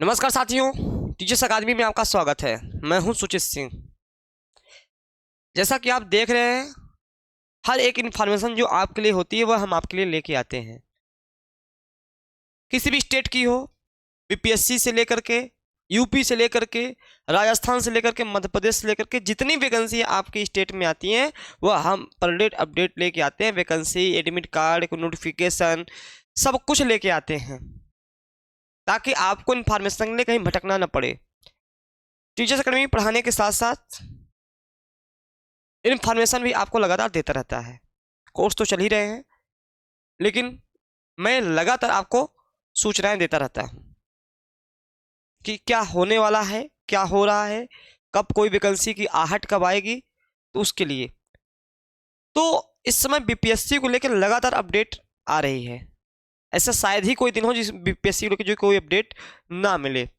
नमस्कार साथियों, टीचर्स अकादमी में आपका स्वागत है। मैं हूं सुचित सिंह। जैसा कि आप देख रहे हैं, हर एक इन्फॉर्मेशन जो आपके लिए होती है वह हम आपके लिए लेके आते हैं। किसी भी स्टेट की हो, बीपीएससी से लेकर के, यूपी से लेकर के, राजस्थान से लेकर के, मध्य प्रदेश से लेकर के, जितनी वैकेंसी आपकी स्टेट में आती हैं वह हम पर डे अपडेट लेके आते हैं। वैकेंसी, एडमिट कार्ड, नोटिफिकेशन, सब कुछ लेके आते हैं ताकि आपको इन्फॉर्मेशन के लिए कहीं भटकना न पड़े। टीचर्स अकेडमी पढ़ाने के साथ साथ इन्फॉर्मेशन भी आपको लगातार देता रहता है। कोर्स तो चल ही रहे हैं, लेकिन मैं लगातार आपको सूचनाएं देता रहता हूं कि क्या होने वाला है, क्या हो रहा है, कब कोई वैकेंसी की आहट कब आएगी। तो उसके लिए तो इस समय बीपीएससी को लेकर लगातार अपडेट आ रही है। ऐसा शायद ही कोई दिन हो जिस बीपीएससी को लेकर जो कोई अपडेट ना मिले।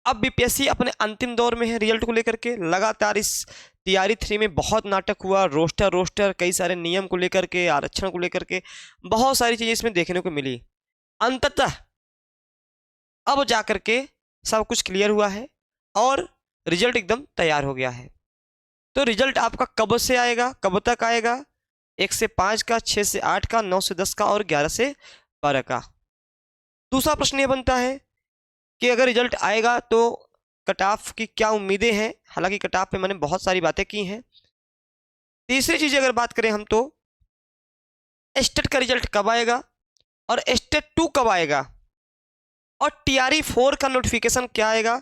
अब बीपीएससी अपने अंतिम दौर में है रिजल्ट को लेकर के। लगातार इस तैयारी 3 में बहुत नाटक हुआ। रोस्टर कई सारे नियम को लेकर के, आरक्षण को लेकर के बहुत सारी चीजें इसमें देखने को मिली। अंततः अब जाकर के सब कुछ क्लियर हुआ है और रिजल्ट एकदम तैयार हो गया है। तो रिजल्ट आपका कब से आएगा, कब तक आएगा? 1 से 5 का, 6 से 8 का, 9 से 10 का और 11 से 12 का। दूसरा प्रश्न यह बनता है कि अगर रिजल्ट आएगा तो कट ऑफ की क्या उम्मीदें हैं। हालांकि कट ऑफ पे मैंने बहुत सारी बातें की हैं। तीसरी चीज अगर बात करें हम तो एस्टेट का रिजल्ट कब आएगा और एस्टेट 2 कब आएगा और टीआरई 4 का नोटिफिकेशन क्या आएगा,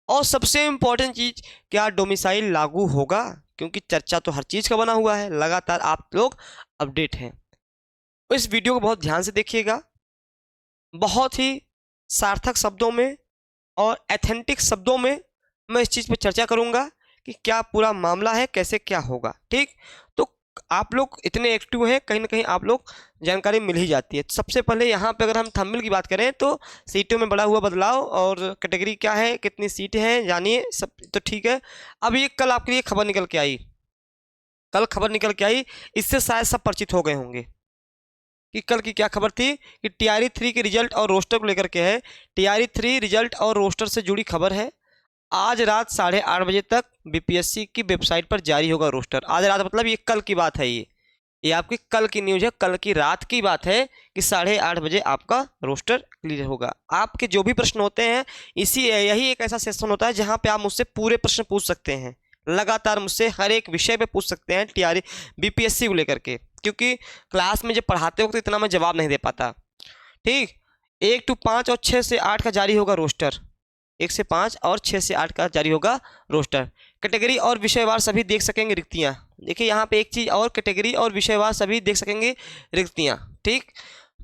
और सबसे इंपॉर्टेंट चीज क्या डोमिसाइल लागू होगा, क्योंकि चर्चा तो हर चीज का बना हुआ है। लगातार आप लोग अपडेट हैं। तो इस वीडियो को बहुत ध्यान से देखिएगा। बहुत ही सार्थक शब्दों में और एथेंटिक शब्दों में मैं इस चीज़ पे चर्चा करूंगा कि क्या पूरा मामला है, कैसे क्या होगा। ठीक, तो आप लोग इतने एक्टिव हैं, कहीं ना कहीं आप लोग जानकारी मिल ही जाती है। सबसे पहले यहाँ पे अगर हम थंबनेल की बात करें तो सीटों में बड़ा हुआ बदलाव और कैटेगरी क्या है, कितनी सीटें हैं, जानिए सब तो ठीक है। अब ये कल आपके लिए खबर निकल के आई, इससे शायद सब परिचित हो गए होंगे कि कल की क्या खबर थी कि टीआरई 3 के रिजल्ट और रोस्टर को लेकर के है। टीआरई 3 रिजल्ट और रोस्टर से जुड़ी खबर है। आज रात 8:30 बजे तक बीपीएससी की वेबसाइट पर जारी होगा रोस्टर। आज रात मतलब ये कल की बात है। ये आपकी कल की न्यूज़ है, कल की रात की बात है कि 8:30 बजे आपका रोस्टर क्लियर होगा। आपके जो भी प्रश्न होते हैं, यही एक ऐसा सेशन होता है जहाँ पे आप मुझसे पूरे प्रश्न पूछ सकते हैं। लगातार मुझसे हर एक विषय पे पूछ सकते हैं टीआरई बीपीएससी को लेकर के, क्योंकि क्लास में जब पढ़ाते वक्त इतना मैं जवाब नहीं दे पाता। ठीक, 1 to 5 और 6 से 8 का जारी होगा रोस्टर। 1 से 5 और 6 से 8 का जारी होगा रोस्टर। कैटेगरी और विषयवार सभी देख सकेंगे रिक्तियाँ। देखिए यहाँ पे एक चीज़ और, कैटेगरी और विषयवार सभी देख सकेंगे रिक्तियाँ। ठीक,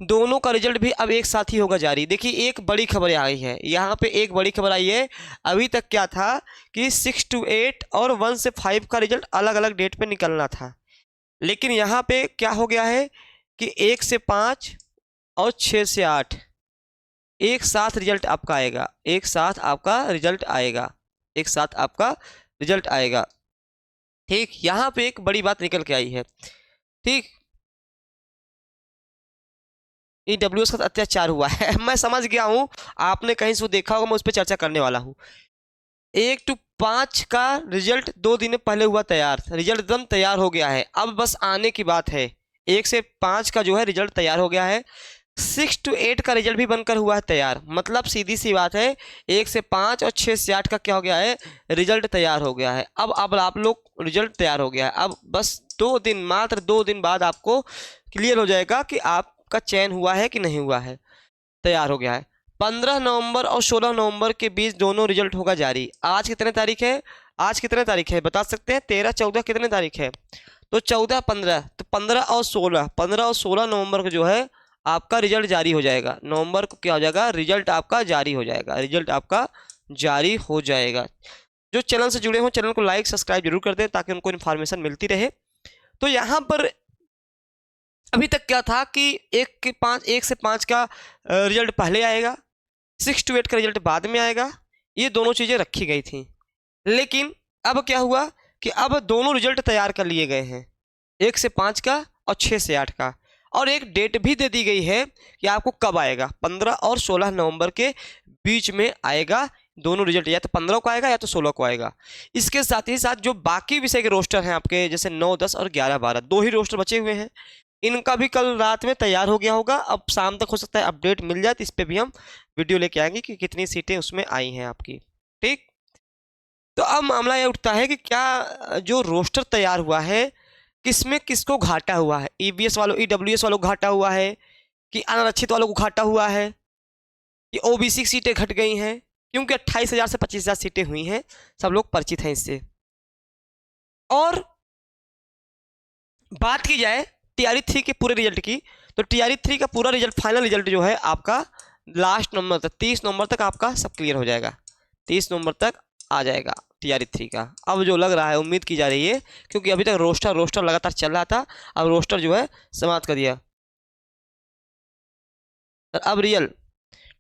दोनों का रिजल्ट भी अब एक साथ ही होगा जारी। देखिए एक बड़ी खबर आई है यहाँ पे, एक बड़ी खबर आई है। अभी तक क्या था कि 6 to 8 और 1 से 5 का रिजल्ट अलग अलग डेट पे निकलना था, लेकिन यहाँ पे क्या हो गया है कि 1 से 5 और 6 से 8 एक साथ रिजल्ट आपका आएगा। एक साथ आपका रिजल्ट आएगा, एक साथ आपका रिजल्ट आएगा। ठीक, यहाँ पे एक बड़ी बात निकल के आई है। ठीक, ईडब्ल्यूएस का अत्याचार हुआ है मैं समझ गया हूँ, आपने कहीं से देखा होगा, मैं उस पर चर्चा करने वाला हूँ। 1 to 5 का रिजल्ट 2 दिन पहले हुआ तैयार, रिजल्ट एकदम तैयार हो गया है। अब बस आने की बात है। 1 से 5 का जो है रिजल्ट तैयार हो गया है। 6 to 8 का रिजल्ट भी बनकर हुआ है तैयार। मतलब सीधी सी बात है, 1 से 5 और 6 से 8 का क्या हो गया है, रिजल्ट तैयार हो गया है। अब आप लोग रिजल्ट तैयार हो गया है। अब बस 2 दिन, मात्र 2 दिन बाद आपको क्लियर हो जाएगा कि आपका चयन हुआ है कि नहीं हुआ है। तैयार हो गया है। 15 नवंबर और 16 नवंबर के बीच दोनों रिजल्ट होगा जारी। आज कितने तारीख है, आज कितने तारीख है बता सकते हैं? 13, 14 कितने तारीख है? तो 14, 15, तो 15 और 16 नवंबर को जो है आपका रिजल्ट जारी हो जाएगा। नवंबर को क्या हो जाएगा, रिजल्ट आपका जारी हो जाएगा। रिजल्ट आपका जारी हो जाएगा। जो चैनल से जुड़े हो चैनल को लाइक सब्सक्राइब जरूर कर दें ताकि उनको इन्फॉर्मेशन मिलती रहे। तो यहाँ पर अभी तक क्या था कि 1 से 5 का रिजल्ट पहले आएगा, 6 to 8 का रिजल्ट बाद में आएगा। ये दोनों चीज़ें रखी गई थी, लेकिन अब क्या हुआ कि अब दोनों रिजल्ट तैयार कर लिए गए हैं, 1 से 5 का और 6 से 8 का। और एक डेट भी दे दी गई है कि आपको कब आएगा, 15 और 16 नवंबर के बीच में आएगा दोनों रिजल्ट, या तो 15 को आएगा या तो 16 को आएगा। इसके साथ ही साथ जो बाकी विषय के रोस्टर हैं आपके, जैसे 9, 10 और 11, 12, 2 ही रोस्टर बचे हुए हैं, इनका भी कल रात में तैयार हो गया होगा। अब शाम तक हो सकता है अपडेट मिल जाए, तो इस पर भी हम वीडियो लेके आएंगे कि कितनी सीटें उसमें आई हैं आपकी। ठीक, तो अब मामला यह उठता है कि क्या जो रोस्टर तैयार हुआ है किसमें किसको घाटा हुआ है, ईबीएस वालों, ईडब्ल्यूएस वालों को घाटा हुआ है, कि अनारक्षित वालों को घाटा हुआ है, कि ओबीसी सीटें घट गई हैं, क्योंकि 28,000 से 25,000 सीटें हुई हैं, सब लोग परिचित हैं इससे। और बात की जाए टीआरई 3 के पूरे रिजल्ट की, तो टीआरई 3 का पूरा रिजल्ट, फाइनल रिजल्ट जो है आपका लास्ट नवंबर तक, 30 नवंबर तक आपका सब क्लियर हो जाएगा, 30 नवंबर तक आ जाएगा टीआरई 3 का। अब जो लग रहा है, उम्मीद की जा रही है, क्योंकि अभी तक रोस्टर लगातार चल रहा था, अब रोस्टर जो है समाप्त कर दिया, अब रियल।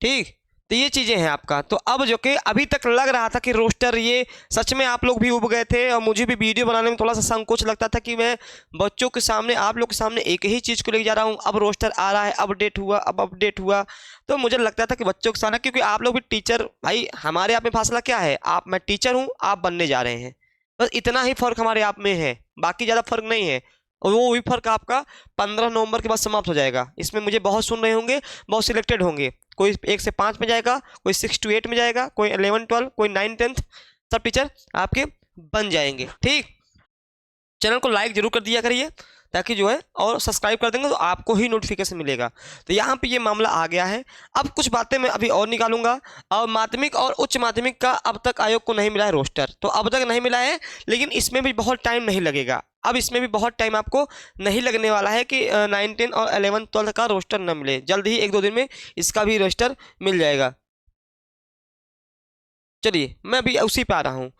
ठीक, तो ये चीज़ें हैं आपका। तो अब जो कि अभी तक लग रहा था कि रोस्टर, ये सच में आप लोग भी उब गए थे, और मुझे भी वीडियो बनाने में थोड़ा सा संकोच लगता था कि मैं बच्चों के सामने, आप लोग के सामने एक ही चीज़ को लेके जा रहा हूँ। अब रोस्टर आ रहा है, अपडेट हुआ, अब अपडेट हुआ, तो मुझे लगता था कि बच्चों के सामने, क्योंकि आप लोग भी टीचर, भाई हमारे आप में फासला क्या है, मैं टीचर हूँ, आप बनने जा रहे हैं, बस इतना ही फर्क हमारे आप में है, बाकी ज़्यादा फर्क नहीं है। और वो भी फर्क आपका 15 नवंबर के बाद समाप्त हो जाएगा। इसमें मुझे बहुत सुन रहे होंगे, बहुत सिलेक्टेड होंगे, कोई 1 से 5 में जाएगा, कोई 6 to 8 में जाएगा, कोई 11, 12, कोई 9, 10, सब टीचर आपके बन जाएंगे। ठीक, चैनल को लाइक जरूर कर दिया करिए, ताकि जो है, और सब्सक्राइब कर देंगे तो आपको ही नोटिफिकेशन मिलेगा। तो यहाँ पे ये मामला आ गया है। अब कुछ बातें मैं अभी और निकालूंगा। और माध्यमिक और उच्च माध्यमिक का अब तक आयोग को नहीं मिला है रोस्टर, तो अब तक नहीं मिला है, लेकिन इसमें भी बहुत टाइम नहीं लगेगा। अब इसमें भी बहुत टाइम आपको नहीं लगने वाला है कि 9, 10 और 11, 12 का रोस्टर न मिले, जल्द ही 1-2 दिन में इसका भी रोस्टर मिल जाएगा। चलिए, मैं अभी उसी पे आ रहा हूँ।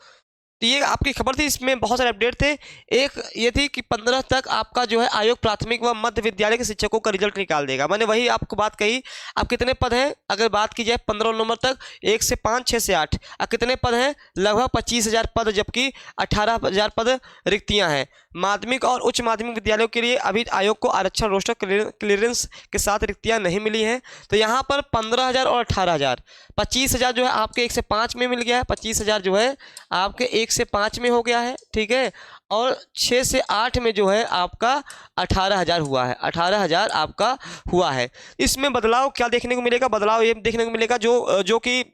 तो ये आपकी खबर थी, इसमें बहुत सारे अपडेट थे। एक ये थी कि 15 तक आपका जो है आयोग प्राथमिक व मध्य विद्यालय के शिक्षकों का रिजल्ट निकाल देगा। मैंने वही आपको बात कही। अब कितने पद हैं, अगर बात की जाए 15 नवंबर तक, 1 से 5, 6 से 8, अब कितने पद हैं, लगभग 25,000 पद, जबकि 18,000 पद रिक्तियां हैं। माध्यमिक और उच्च माध्यमिक विद्यालयों के लिए अभी आयोग को आरक्षण रोस्टर क्लियरेंस के साथ रिक्तियां नहीं मिली हैं। तो यहाँ पर 15,000 और 18,000, 25,000 जो है आपके 1 से 5 में मिल गया है, 25,000 जो है आपके 1 से 5 में हो गया है। ठीक है, और 6 से 8 में जो है आपका 18,000 हुआ है, 18,000 आपका हुआ है। इसमें बदलाव क्या देखने को मिलेगा, बदलाव ये देखने को मिलेगा जो कि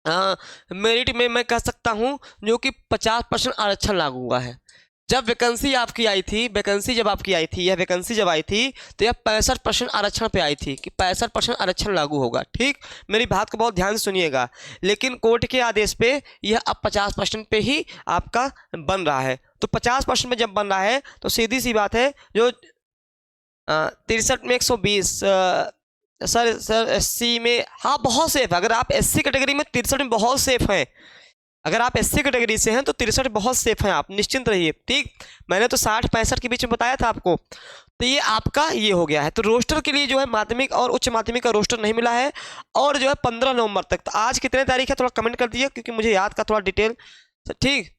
मेरिट में मैं कह सकता हूँ, जो कि 50% आरक्षण लागू हुआ है। जब वैकेंसी आपकी आई थी, वैकेंसी जब आपकी आई थी, यह वैकेंसी जब आई थी, तो यह 65% आरक्षण पे आई थी कि 65% आरक्षण लागू होगा। ठीक, मेरी बात को बहुत ध्यान से सुनिएगा। लेकिन कोर्ट के आदेश पे यह अब 50% पे ही आपका बन रहा है। तो 50% में जब बन रहा है, तो सीधी सी बात है, जो 63 में 120, सर एससी में, हाँ बहुत सेफ। अगर आप एससी कैटेगरी में 63 में बहुत सेफ हैं, अगर आप एससी कैटेगरी से हैं तो 63 बहुत सेफ हैं, आप निश्चिंत रहिए। ठीक, मैंने तो 60-65 के बीच में बताया था आपको। तो ये आपका ये हो गया है। तो रोस्टर के लिए जो है माध्यमिक और उच्च माध्यमिक का रोस्टर नहीं मिला है, और जो है 15 नवंबर तक। तो आज कितने तारीख है, थोड़ा कमेंट कर दीजिए, क्योंकि मुझे याद का थोड़ा डिटेल। ठीक,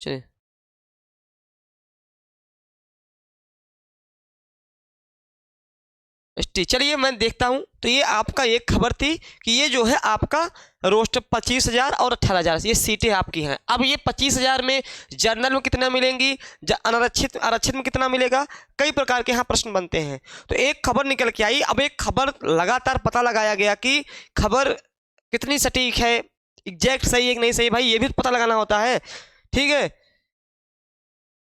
चलिए, चलिए मैं देखता हूं। तो ये आपका एक खबर थी कि ये जो है आपका रोस्टर 25,000 और 18,000 ये सीटें आपकी हैं। अब ये 25,000 में जनरल में कितना मिलेंगी, आरक्षित में कितना मिलेगा, कई प्रकार के यहाँ प्रश्न बनते हैं। तो एक खबर निकल के आई। अब एक खबर लगातार पता लगाया गया कि खबर कितनी सटीक है, एग्जैक्ट सही है कि नहीं सही, भाई ये भी पता लगाना होता है। ठीक है,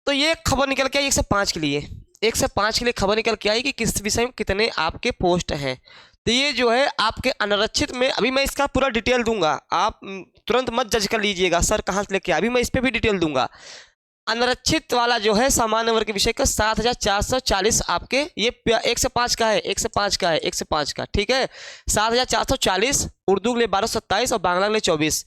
तो ये खबर निकल के आई 105 के लिए, 105 के लिए खबर निकल के आई कि किस विषय में कितने आपके पोस्ट हैं। तो ये जो है आपके अनारक्षित में, अभी मैं इसका पूरा डिटेल दूंगा, आप तुरंत मत जज कर लीजिएगा सर कहाँ से लेके, अभी मैं इस पर भी डिटेल दूंगा। अनारक्षित वाला जो है सामान्य वर्ग के विषय का 7,440 आपके, ये 105 का है, 105 का है, 105 का। ठीक है, 7,440, उर्दू के लिए 1227 और बांग्ला के लिए 24।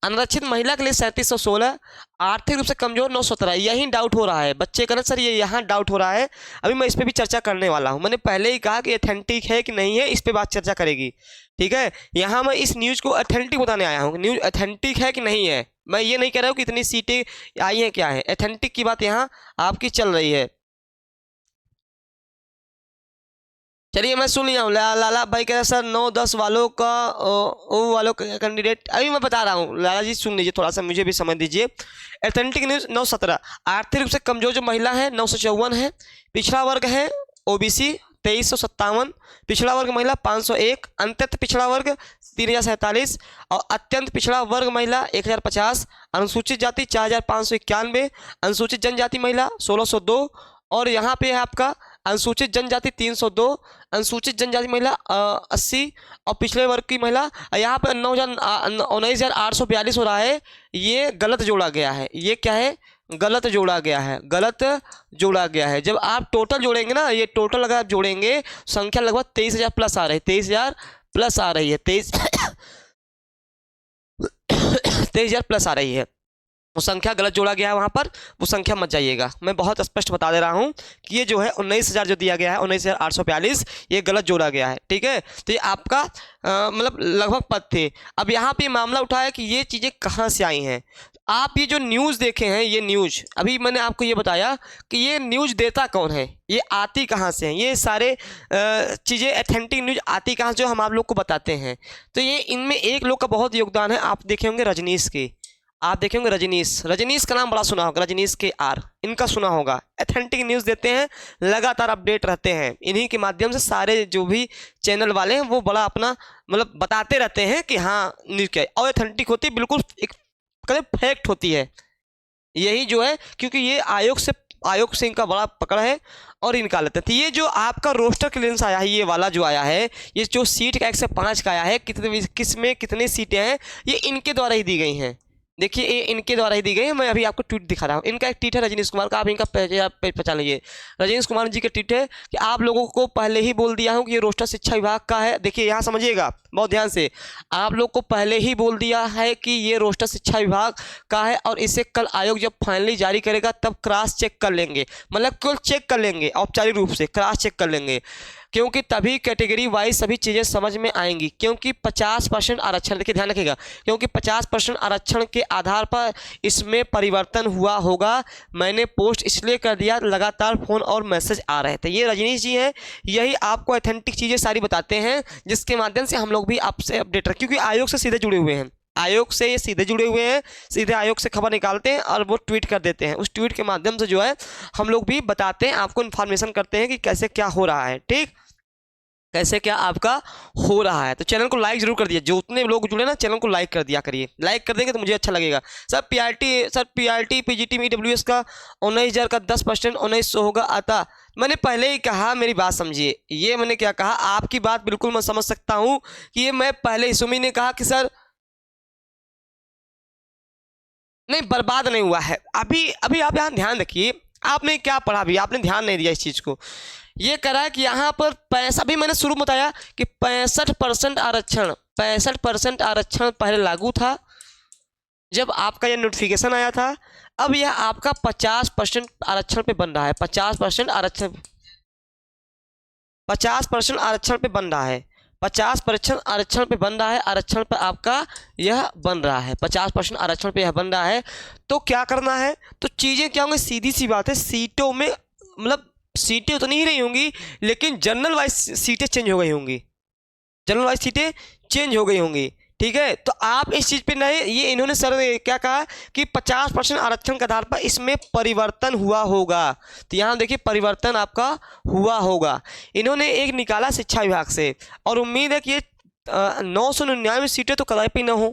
अनारक्षित महिला के लिए 3716, आर्थिक रूप से कमजोर 917। यही डाउट हो रहा है बच्चे का ना सर, ये यहाँ डाउट हो रहा है। अभी मैं इस पर भी चर्चा करने वाला हूँ। मैंने पहले ही कहा कि ऑथेंटिक है कि नहीं है, इस पर बात चर्चा करेगी। ठीक है, यहाँ मैं इस न्यूज़ को ऑथेंटिक बताने आया हूँ, न्यूज़ ऑथेंटिक है कि नहीं है। मैं ये नहीं कह रहा हूँ कि इतनी सीटें आई हैं क्या है, ऑथेंटिक की बात यहाँ आपकी चल रही है। चलिए मैं सुन लिया हूँ। लाला भाई कह रहे सर 9-10 वालों का वो वालों का कैंडिडेट, अभी मैं बता रहा हूँ। लाला जी सुन लीजिए, थोड़ा सा मुझे भी समझ दीजिए। एथेंटिक न्यूज 917, आर्थिक रूप से कमजोर जो महिला है 954 है, पिछड़ा वर्ग है ओबीसी 2357, पिछड़ा वर्ग महिला 501, अत्यंत पिछड़ा वर्ग 3047 और अत्यंत पिछड़ा वर्ग महिला 1050, अनुसूचित जाति 4591, अनुसूचित जनजाति महिला 1602 और यहाँ पे है आपका अनुसूचित जनजाति 302, अनुसूचित जनजाति महिला 80 और पिछड़े वर्ग की महिला यहाँ पे 19,842 हो रहा है। ये गलत जोड़ा गया है। ये क्या है? गलत जोड़ा गया है, गलत जोड़ा गया है। जब आप टोटल जोड़ेंगे ना, ये टोटल अगर आप जोड़ेंगे संख्या लगभग 23,000 प्लस आ रही है, 23,000 प्लस आ रही है, 23,000 प्लस आ रही है। वो संख्या गलत जोड़ा गया है वहाँ पर, वो संख्या मत जाइएगा। मैं बहुत स्पष्ट बता दे रहा हूँ कि ये जो है 19,000 जो दिया गया है 19,842 ये गलत जोड़ा गया है, ठीक है। तो ये आपका मतलब लगभग पद थे। अब यहाँ पे मामला उठा है कि ये चीज़ें कहाँ से आई हैं। आप ये जो न्यूज़ देखे हैं, ये न्यूज़ अभी मैंने आपको ये बताया कि ये न्यूज़ देता कौन है, ये आती कहाँ से हैं, ये सारे चीज़ें एथेंटिक न्यूज़ आती कहाँ से, जो हम आप लोग को बताते हैं। तो ये इनमें एक लोग का बहुत योगदान है। आप देखे होंगे रजनीश के, आप देखेंगे रजनीश का नाम बड़ा सुना होगा, रजनीश के आर, इनका सुना होगा। एथेंटिक न्यूज़ देते हैं, लगातार अपडेट रहते हैं। इन्हीं के माध्यम से सारे जो भी चैनल वाले हैं वो बड़ा अपना मतलब बताते रहते हैं कि हाँ न्यूज़ क्या है, और एथेंटिक होती है, बिल्कुल एक फैक्ट होती है। यही जो है, क्योंकि ये आयोग से इनका बड़ा पकड़ है और इनका लेते हैं। तो ये जो आपका रोस्टर क्लियरेंस आया है, ये वाला जो आया है, ये जो सीट का 105 का आया है, किस में कितनी सीटें हैं, ये इनके द्वारा ही दी गई हैं। देखिए ये इनके द्वारा ही दी गई है। मैं अभी आपको ट्वीट दिखा रहा हूँ। इनका एक ट्वीट है रजनीश कुमार का, आप इनका पेज पहचान लीजिए। रजनीश कुमार जी का ट्वीट है कि आप लोगों को पहले ही बोल दिया हूँ कि ये रोस्टर शिक्षा विभाग का है। देखिए यहाँ समझिएगा बहुत ध्यान से, आप लोग को पहले ही बोल दिया है कि ये रोस्टर शिक्षा विभाग का है और इसे कल आयोग जब फाइनली जारी करेगा तब क्रॉस चेक कर लेंगे, मतलब केवल चेक कर लेंगे, औपचारिक रूप से क्रॉस चेक कर लेंगे, क्योंकि तभी कैटेगरी वाइज सभी चीज़ें समझ में आएंगी। क्योंकि 50% आरक्षण, देखिए ध्यान रखिएगा, क्योंकि 50% आरक्षण के आधार पर इसमें परिवर्तन हुआ होगा। मैंने पोस्ट इसलिए कर दिया, लगातार फ़ोन और मैसेज आ रहे थे। ये रजनीश जी हैं, यही आपको ऑथेंटिक चीज़ें सारी बताते हैं, जिसके माध्यम से हम लोग भी आपसे अपडेट रखें, क्योंकि आयोग से सीधे जुड़े हुए हैं। आयोग से ये सीधे जुड़े हुए हैं, सीधे आयोग से खबर निकालते हैं और वो ट्वीट कर देते हैं। उस ट्वीट के माध्यम से जो है हम लोग भी बताते हैं, आपको इन्फॉर्मेशन करते हैं कि कैसे क्या हो रहा है, ठीक, कैसे क्या आपका हो रहा है। तो चैनल को लाइक जरूर कर दिया, जो उतने लोग जुड़े ना चैनल को लाइक कर दिया करिए, लाइक कर देंगे तो मुझे अच्छा लगेगा। सर पीआरटी पीजीटी में ईडब्ल्यूएस का 19,000 का 10% 1900 होगा आता। मैंने पहले ही कहा, मेरी बात समझिए, ये मैंने क्या कहा, आपकी बात बिल्कुल मैं समझ सकता हूँ कि ये मैं पहले ही, सुमी ने कहा कि सर नहीं बर्बाद नहीं हुआ है। अभी अभी आप यहाँ ध्यान रखिए, आपने क्या पढ़ा, अभी आपने ध्यान नहीं दिया इस चीज़ को। ये करा है कि यहाँ पर पैसा भी मैंने शुरू में बताया कि 65% आरक्षण, 65% आरक्षण पहले लागू था जब आपका ये नोटिफिकेशन आया था। अब यह आपका 50% आरक्षण पे बन रहा है, 50% आरक्षण, 50% आरक्षण पे बन रहा है, 50% आरक्षण पे बन रहा है, आरक्षण पे आपका यह बन रहा है, 50% आरक्षण पे यह बन रहा है। तो क्या करना है, तो चीज़ें क्या होंगी, सीधी सी बात है, सीटों में मतलब सीटें उतनी ही नहीं होंगी, लेकिन जनरल वाइज सीटें चेंज हो गई होंगी, जनरल वाइज सीटें चेंज हो गई होंगी, ठीक है। तो आप इस चीज़ पे नहीं, ये इन्होंने सर क्या कहा कि 50% आरक्षण के आधार पर इसमें परिवर्तन हुआ होगा। तो यहाँ देखिए परिवर्तन आपका हुआ होगा, इन्होंने एक निकाला शिक्षा विभाग से, और उम्मीद है कि ये 999 सीटें तो कदापि ना हो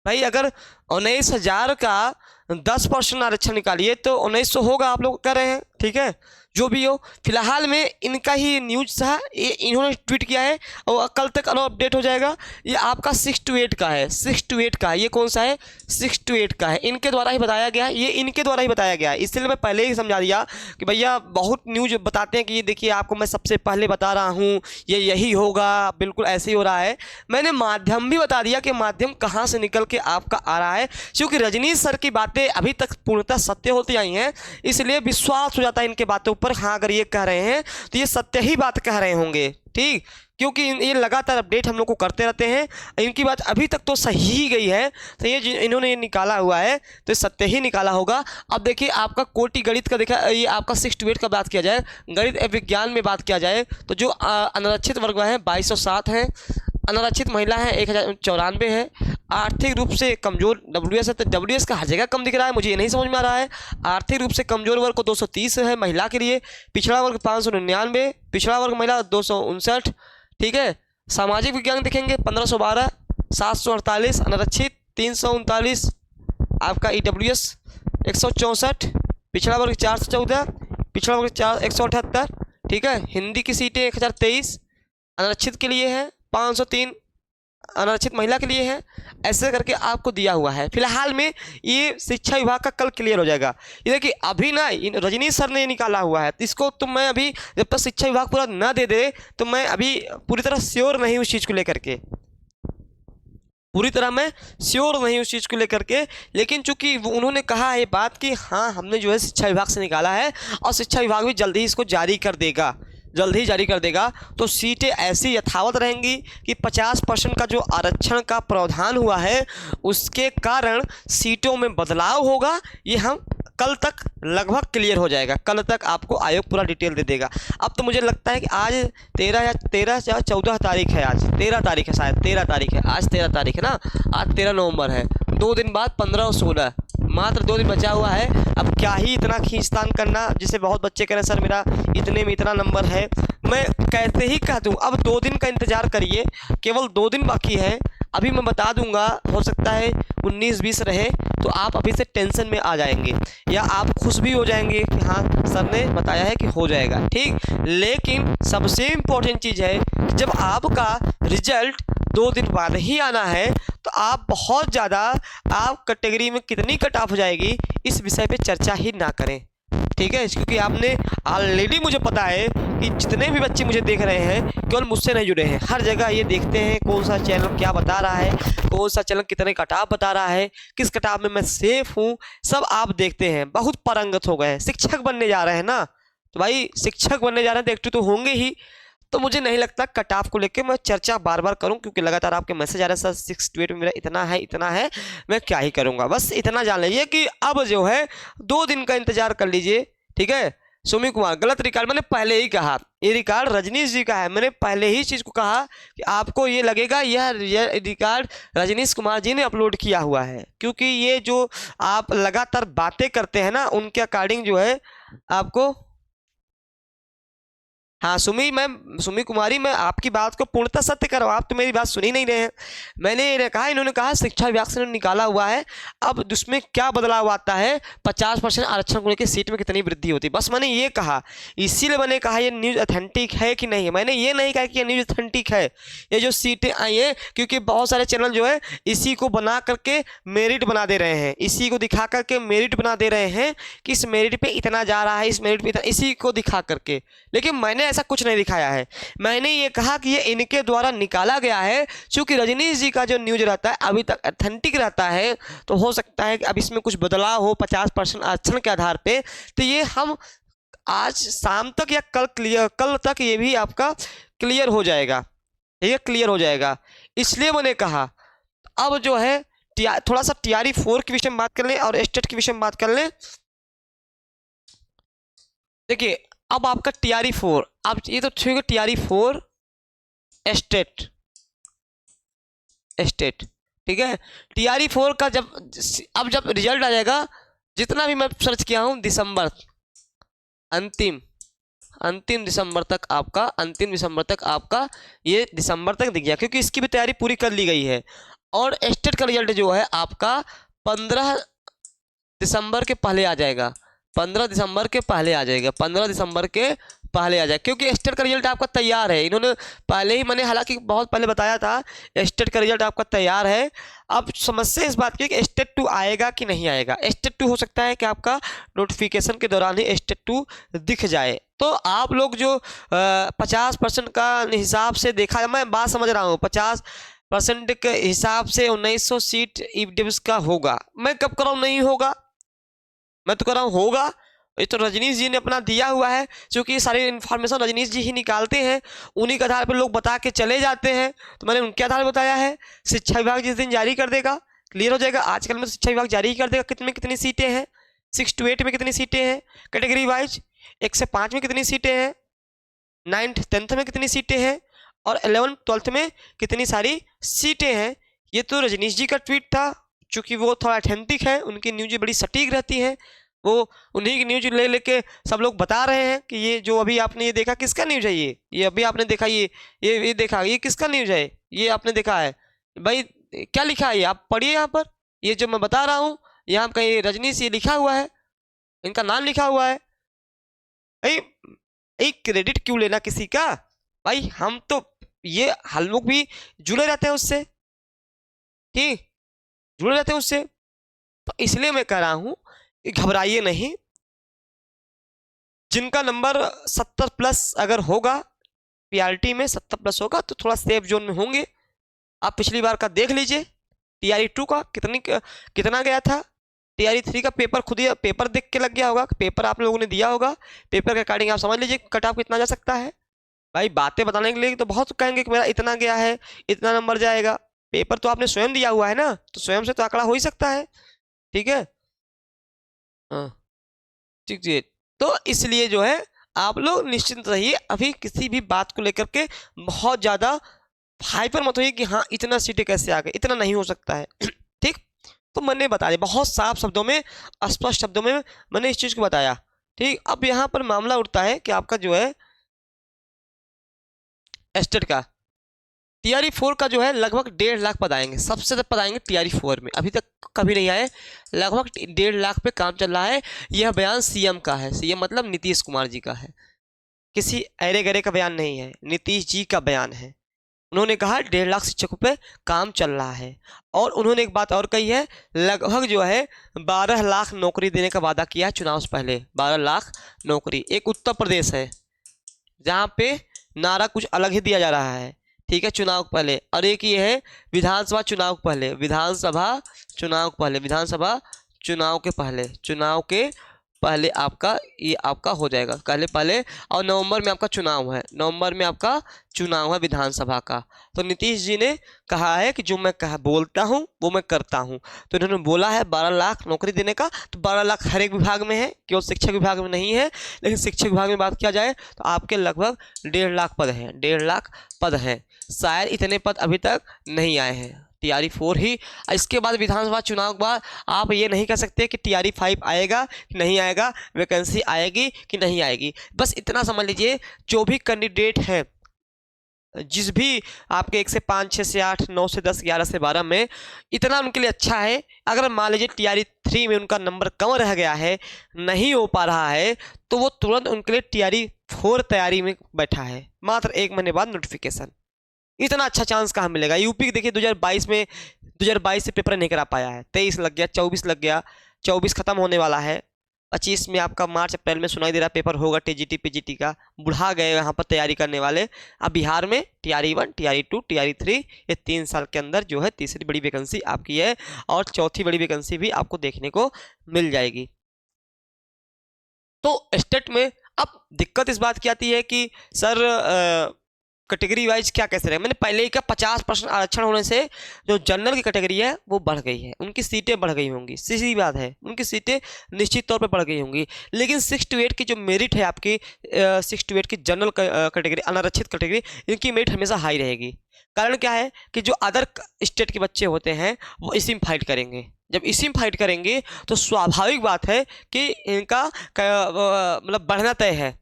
भाई। अगर 19,000 का 10% आरक्षण निकालिए तो 1900 होगा, आप लोग कर रहे हैं, ठीक है। जो भी हो, फिलहाल में इनका ही न्यूज था, ये इन्होंने ट्वीट किया है और कल तक अपडेट हो जाएगा। ये आपका 6 to 8 का है, 6 to 8 का है। ये कौन सा है, 6 to 8 का है, इनके द्वारा ही बताया गया है, ये इनके द्वारा ही बताया गया है। इसलिए मैं पहले ही समझा दिया कि भैया बहुत न्यूज बताते हैं कि ये देखिए आपको मैं सबसे पहले बता रहा हूँ, ये यही होगा, बिल्कुल ऐसे ही हो रहा है। मैंने माध्यम भी बता दिया कि माध्यम कहाँ से निकल के आपका आ रहा है, क्योंकि रजनीश सर की बातें अभी तक पूर्णतः सत्य होती आई हैं, इसलिए विश्वास हो जाता है इनके बातों ऊपर हाँ अगर ये कह रहे हैं तो ये सत्य ही बात कह रहे होंगे, ठीक, क्योंकि ये लगातार अपडेट हम लोग को करते रहते हैं। इनकी बात अभी तक तो सही ही गई है, तो ये इन्होंने ये निकाला हुआ है तो सत्य ही निकाला होगा। अब देखिए आपका कोटि गणित का देखा, ये आपका 6 to 8 का बात किया जाए, गणित विज्ञान में बात किया जाए तो जो अनारक्षित वर्ग है 2207 है, अनारक्षित महिला है 1094 है, आर्थिक रूप से कमजोर WS है, तो WS का हर जगह कम दिख रहा है, मुझे ये नहीं समझ में आ रहा है। आर्थिक रूप से कमजोर वर्ग को 230 है महिला के लिए, पिछड़ा वर्ग 599, पिछड़ा वर्ग महिला 259, ठीक है। सामाजिक विज्ञान देखेंगे 1512, 748 अनारक्षित, 339 आपका EWS 164, पिछड़ा वर्ग 414, पिछड़ा वर्ग 178, ठीक है। हिंदी की सीटें 1023 अनारक्षित के लिए है, 503 अनारक्षित महिला के लिए है, ऐसे करके आपको दिया हुआ है। फिलहाल में ये शिक्षा विभाग का कल क्लियर हो जाएगा। ये देखिए अभी ना रजनीश सर ने ये निकाला हुआ है, तो इसको तो मैं अभी जब तक शिक्षा विभाग पूरा ना दे दे तो मैं अभी पूरी तरह श्योर नहीं उस चीज़ को लेकर के, पूरी तरह मैं श्योर नहीं उस चीज़ को लेकर के। लेकिन चूंकि उन्होंने कहा है बात कि हाँ हमने जो है शिक्षा विभाग से निकाला है और शिक्षा विभाग भी जल्दी ही इसको जारी कर देगा, जल्द ही जारी कर देगा, तो सीटें ऐसी यथावत रहेंगी कि 50% का जो आरक्षण का प्रावधान हुआ है उसके कारण सीटों में बदलाव होगा। ये हम कल तक लगभग क्लियर हो जाएगा, कल तक आपको आयोग पूरा डिटेल दे देगा। अब तो मुझे लगता है कि आज 13 या 14 तारीख है, आज 13 तारीख है, शायद 13 तारीख है, आज 13 तारीख है ना, आज 13 नवंबर है, 2 दिन बाद 15 और 16, मात्र 2 दिन बचा हुआ है। अब क्या ही इतना खींचतान करना, जिसे बहुत बच्चे कह रहे हैं सर मेरा इतने में इतना नंबर है, मैं कैसे ही कह दूँ। अब 2 दिन का इंतजार करिए, केवल 2 दिन बाकी है, अभी मैं बता दूंगा, हो सकता है 19-20 रहे तो आप अभी से टेंशन में आ जाएंगे या आप खुश भी हो जाएंगे कि हाँ सर ने बताया है कि हो जाएगा, ठीक। लेकिन सबसे इम्पोर्टेंट चीज़ है कि जब आपका रिजल्ट 2 दिन बाद ही आना है तो आप बहुत ज़्यादा आप कैटेगरी में कितनी कट ऑफ हो जाएगी इस विषय पे चर्चा ही ना करें, ठीक है। क्योंकि आपने ऑलरेडी, मुझे पता है कि जितने भी बच्चे मुझे देख रहे हैं केवल मुझसे नहीं जुड़े हैं, हर जगह ये देखते हैं कौन सा चैनल क्या बता रहा है, कौन सा चैनल कितने कटाव बता रहा है, किस कटाव में मैं सेफ हूँ, सब आप देखते हैं। बहुत पारंगत हो गए हैं, शिक्षक बनने जा रहे हैं ना, तो भाई शिक्षक बनने जा रहे हैं तो एक्टिव तो होंगे ही। तो मुझे नहीं लगता कट ऑफ को लेकर मैं चर्चा बार बार करूं, क्योंकि लगातार आपके मैसेज आ रहे हैं सर 6 to 8 में मेरा इतना है, मैं क्या ही करूंगा। बस इतना जान लीजिए कि अब जो है 2 दिन का इंतजार कर लीजिए, ठीक है। सुमी कुमार गलत रिकॉर्ड, मैंने पहले ही कहा ये रिकॉर्ड रजनीश जी का है, मैंने पहले ही चीज़ को कहा कि आपको ये लगेगा यह रिकॉर्ड रजनीश कुमार जी ने अपलोड किया हुआ है, क्योंकि ये जो आप लगातार बातें करते हैं ना उनके अकॉर्डिंग जो है आपको। हाँ सुमी कुमारी, मैं आपकी बात को पूर्णतः सत्य कर रहा हूँ, आप तो मेरी बात सुन ही नहीं रहे हैं। मैंने कहा, इन्होंने कहा शिक्षा विभाग से निकाला हुआ है, अब उसमें क्या बदलाव आता है, 50% आरक्षण को लेकर सीट में कितनी वृद्धि होती है, बस मैंने ये कहा। इसीलिए मैंने कहा ये न्यूज़ ऑथेंटिक है कि नहीं है, मैंने ये नहीं कहा कि ये न्यूज़ ऑथेंटिक है। ये जो सीटें आई हैं, क्योंकि बहुत सारे चैनल जो है इसी को बना करके मेरिट बना दे रहे हैं, इसी को दिखा करके मेरिट बना दे रहे हैं कि इस मेरिट पे इतना जा रहा है, इस मेरिट पे इतना, इसी को दिखा करके। लेकिन मैंने ऐसा कुछ नहीं दिखाया है, मैंने ये कहा कि ये इनके द्वारा निकाला गया है। क्योंकि रजनीश जी का जो न्यूज रहता है अभी तक ऑथेंटिक रहता है, तो हो सकता है कि अब इसमें कुछ बदलाव हो 50% आरक्षण के आधार पे, तो ये हम आज शाम तक या कल तक ये भी आपका क्लियर हो जाएगा, ये क्लियर हो जाएगा। इसलिए मैंने कहा अब जो है थोड़ा सा TRE 4 के विषय में बात कर लें और स्टेट के विषय में बात कर लें। देखिए अब आपका TRE 4, अब ये तो ठीक है, TRE 4 स्टेट, ठीक है। TRE 4 का जब रिजल्ट आ जाएगा, जितना भी मैं सर्च किया हूँ दिसंबर, अंतिम दिसंबर तक आपका ये दिसंबर तक दिख गया, क्योंकि इसकी भी तैयारी पूरी कर ली गई है। और स्टेट का रिजल्ट जो है आपका 15 दिसंबर के पहले आ जाएगा, 15 दिसंबर के पहले आ जाएगा, 15 दिसंबर के पहले आ जाएगा, क्योंकि स्टेट का रिजल्ट आपका तैयार है। इन्होंने पहले ही, मैंने हालांकि बहुत पहले बताया था, स्टेट का रिजल्ट आपका तैयार है। अब समस्या इस बात की कि स्टेट 2 आएगा कि नहीं आएगा। स्टेट 2 हो सकता है कि आपका नोटिफिकेशन के दौरान ही स्टेट 2 दिख जाए। तो आप लोग जो 50% का हिसाब से देखा, मैं बात समझ रहा हूँ, 50% के हिसाब से 1900 सीट EWS का होगा। मैं कब कर रहा हूँ नहीं होगा, मैं तो कर रहा हूँ होगा, ये तो रजनीश जी ने अपना दिया हुआ है, क्योंकि ये सारी इन्फॉर्मेशन रजनीश जी ही निकालते हैं, उन्हीं के आधार पर लोग बता के चले जाते हैं। तो मैंने उनके आधार पर बताया है। शिक्षा विभाग जिस दिन जारी कर देगा क्लियर हो जाएगा। आजकल में शिक्षा विभाग जारी ही कर देगा कितनी सीटें हैं, 6 to 8 में कितनी सीटें हैं कैटेगरी वाइज, 1 से 5 में कितनी सीटें हैं, 9th 10th में कितनी सीटें हैं, और 11th 12th में कितनी सारी सीटें हैं। ये तो रजनीश जी का ट्वीट था, चूँकि वो थोड़ा ऑथेंटिक है, उनकी न्यूज़ बड़ी सटीक रहती है, वो उन्हीं की न्यूज ले लेके सब लोग बता रहे हैं कि ये जो अभी आपने ये देखा किसका न्यूज है, ये अभी आपने देखा, ये देखा, ये किसका न्यूज है, ये आपने देखा है भाई, क्या लिखा है ये आप पढ़िए यहाँ पर, ये जो मैं बता रहा हूँ यहाँ कहीं रजनीश ये लिखा हुआ है, इनका नाम लिखा हुआ है। भाई क्रेडिट क्यों लेना किसी का, भाई हम तो ये हम लोग भी जुड़े रहते हैं उससे, ठीक, जुड़े रहते हैं उससे, तो इसलिए मैं कह रहा हूँ घबराइए नहीं। जिनका नंबर 70+ अगर होगा, पीआरटी में 70+ होगा तो थोड़ा सेफ जोन में होंगे। आप पिछली बार का देख लीजिए, टीआरई 2 का कितना गया था, टीआरई 3 का पेपर खुद ही पेपर देख के लग गया होगा, पेपर आप लोगों ने दिया होगा, पेपर के अकॉर्डिंग आप समझ लीजिए कट ऑफ कितना जा सकता है। भाई बातें बताने के लिए तो बहुत कहेंगे कि मेरा इतना गया है, इतना नंबर जाएगा, पेपर तो आपने स्वयं दिया हुआ है ना, तो स्वयं से तो आंकड़ा हो ही सकता है, ठीक है। हाँ ठीक जी, तो इसलिए जो है आप लोग निश्चिंत रहिए, अभी किसी भी बात को लेकर के बहुत ज़्यादा हाइपर मत होइए कि हाँ इतना सीटें कैसे आ गए, इतना नहीं हो सकता है ठीक। तो मैंने बता दिया बहुत साफ शब्दों में, स्पष्ट शब्दों में मैंने इस चीज़ को बताया, ठीक। अब यहाँ पर मामला उठता है कि आपका जो है एस्टेट का टीआरई 4 का जो है लगभग 1.5 लाख पद आएंगे, सबसे ज़्यादा पद आएंगे टीआरई 4 में, अभी तक कभी नहीं आए, लगभग 1.5 लाख पे काम चल रहा है। यह बयान सीएम का है, सीएम मतलब नीतीश कुमार जी का है, किसी अरे गरे का बयान नहीं है, नीतीश जी का बयान है। उन्होंने कहा 1.5 लाख शिक्षकों पे काम चल रहा है, और उन्होंने एक बात और कही है, लगभग जो है 12 लाख नौकरी देने का वादा किया है चुनाव से पहले, 12 लाख नौकरी। एक उत्तर प्रदेश है जहाँ पे नारा कुछ अलग ही दिया जा रहा है, ठीक है, चुनाव पहले, और एक ये है विधानसभा चुनाव पहले, विधानसभा चुनाव पहले, विधानसभा चुनाव के पहले, चुनाव के पहले आपका ये आपका हो जाएगा पहले, और नवंबर में आपका चुनाव है, नवंबर में आपका चुनाव है विधानसभा का। तो नीतीश जी ने कहा है कि जो मैं बोलता हूँ वो मैं करता हूँ, तो इन्होंने बोला है 12 लाख नौकरी देने का, तो 12 लाख हर एक विभाग में है, केवल शिक्षक विभाग में नहीं है, लेकिन शिक्षक विभाग में बात किया जाए तो आपके लगभग 1.5 लाख पद हैं, 1.5 लाख पद हैं, शायद इतने पद अभी तक नहीं आए हैं, टीआरई 4 ही। इसके बाद विधानसभा चुनाव के बाद आप ये नहीं कह सकते कि टीआरई 5 आएगा कि नहीं आएगा, वैकेंसी आएगी कि नहीं आएगी, बस इतना समझ लीजिए जो भी कैंडिडेट हैं, जिस भी आपके 1 से 5, 6 से 8, 9 से 10, 11 से 12 में, इतना उनके लिए अच्छा है। अगर मान लीजिए टीआरई 3 में उनका नंबर कम रह गया है, नहीं हो पा रहा है, तो वो तुरंत उनके लिए टीआरई 4 तैयारी में बैठा है, मात्र 1 महीने बाद नोटिफिकेशन। इतना अच्छा चांस कहाँ मिलेगा। यूपी देखिए 2022 से पेपर नहीं करा पाया है, 23 लग गया, 24 लग गया, 24 खत्म होने वाला है, 25 में आपका मार्च अप्रैल में सुनाई दे रहा पेपर होगा टीजीटी पीजीटी का, बुढ़ा गए यहाँ पर तैयारी करने वाले। अब बिहार में टीआरई 1, टीआरई 2, टीआरई 3, ये 3 साल के अंदर जो है तीसरी बड़ी वैकेंसी आपकी है, और चौथी बड़ी वैकेंसी भी आपको देखने को मिल जाएगी। तो स्टेट में अब दिक्कत इस बात की आती है कि सर कैटेगरी वाइज क्या कैसे रहे। मैंने पहले ही कहा 50% आरक्षण होने से जो जनरल की कैटेगरी है वो बढ़ गई है, उनकी सीटें बढ़ गई होंगी, सीधी बात है, उनकी सीटें निश्चित तौर पे बढ़ गई होंगी। लेकिन 6 to 8 की जो मेरिट है आपकी, 6 to 8 की जनरल कैटेगरी, अनारक्षित कैटेगरी, इनकी मेरिट हमेशा हाई रहेगी। कारण क्या है कि जो अदर स्टेट के बच्चे होते हैं वो इसी में फाइट करेंगे, जब इसी में फाइट करेंगे तो स्वाभाविक बात है कि इनका मतलब बढ़ना तय है,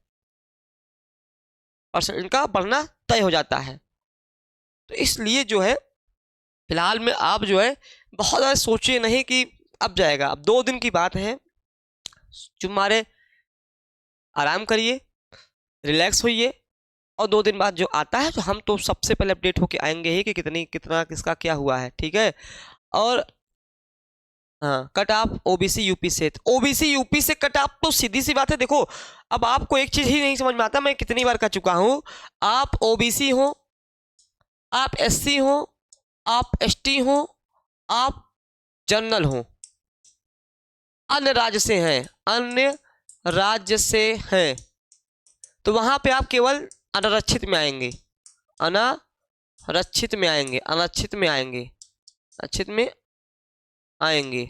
और इनका बढ़ना तय हो जाता है। तो इसलिए जो है फिलहाल में आप जो है बहुत ज़्यादा सोचिए नहीं कि अब जाएगा, अब 2 दिन की बात है, तुम्हारे आराम करिए, रिलैक्स होइए, और 2 दिन बाद जो आता है तो हम तो सबसे पहले अपडेट होके आएंगे ही कि कितना किसका क्या हुआ है, ठीक है। और हाँ, कट ऑफ ओबीसी यूपी से, ओबीसी यूपी से कट ऑफ तो सीधी सी बात है। देखो अब आपको एक चीज ही नहीं समझ में आता, मैं कितनी बार कह चुका हूं, आप ओबीसी हो, आप एससी हो, आप एसटी हो, आप जनरल हो, अन्य राज्य से हैं, अन्य राज्य से हैं तो वहां पे आप केवल अनारक्षित में आएंगे, अनारक्षित में आएंगे, अनारक्षित में आएंगे, अक्षित में आएंगे।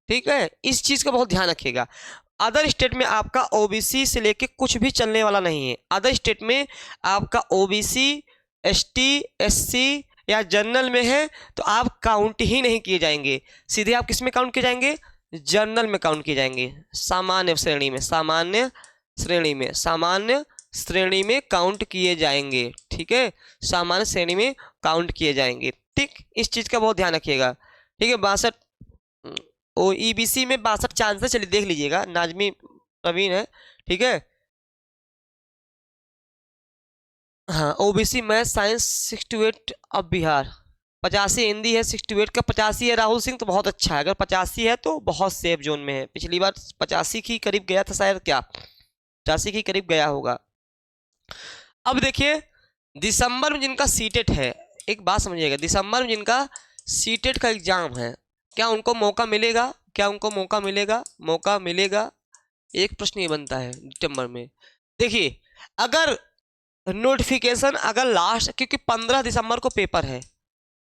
ठीक है, इस चीज का बहुत ध्यान रखिएगा। अदर स्टेट में आपका ओबीसी से लेके कुछ भी चलने वाला नहीं है। अदर स्टेट में आपका ओबीसी, एसटी, एससी या जनरल में है तो आप काउंट ही नहीं किए जाएंगे, सीधे आप किस में काउंट किए जाएंगे, जनरल में काउंट किए जाएंगे, सामान्य श्रेणी में, सामान्य श्रेणी में, सामान्य श्रेणी में काउंट किए जाएंगे। ठीक है, सामान्य श्रेणी में काउंट किए जाएंगे। ठीक, इस चीज का बहुत ध्यान रखिएगा। ठीक है, 62 ईबीसी में 62 चांसेस, चलिए देख लीजिएगा, नाजमी प्रवीण है। ठीक है, हाँ, ओबीसी मैथ साइंस 68 अब बिहार, 85 हिंदी है, 68 का 85 है राहुल सिंह, तो बहुत अच्छा है। अगर 85 है तो बहुत सेफ जोन में है। पिछली बार 85 के करीब गया था शायद, क्या 85 के करीब गया होगा। अब देखिए, दिसंबर में जिनका सीटेट है, एक बात समझिएगा, दिसंबर में जिनका सीटेट का एग्जाम है, क्या उनको मौका मिलेगा, क्या उनको मौका मिलेगा, मौका मिलेगा? एक प्रश्न ये बनता है दिसंबर में। देखिए, अगर नोटिफिकेशन अगर लास्ट, क्योंकि 15 दिसंबर को पेपर है,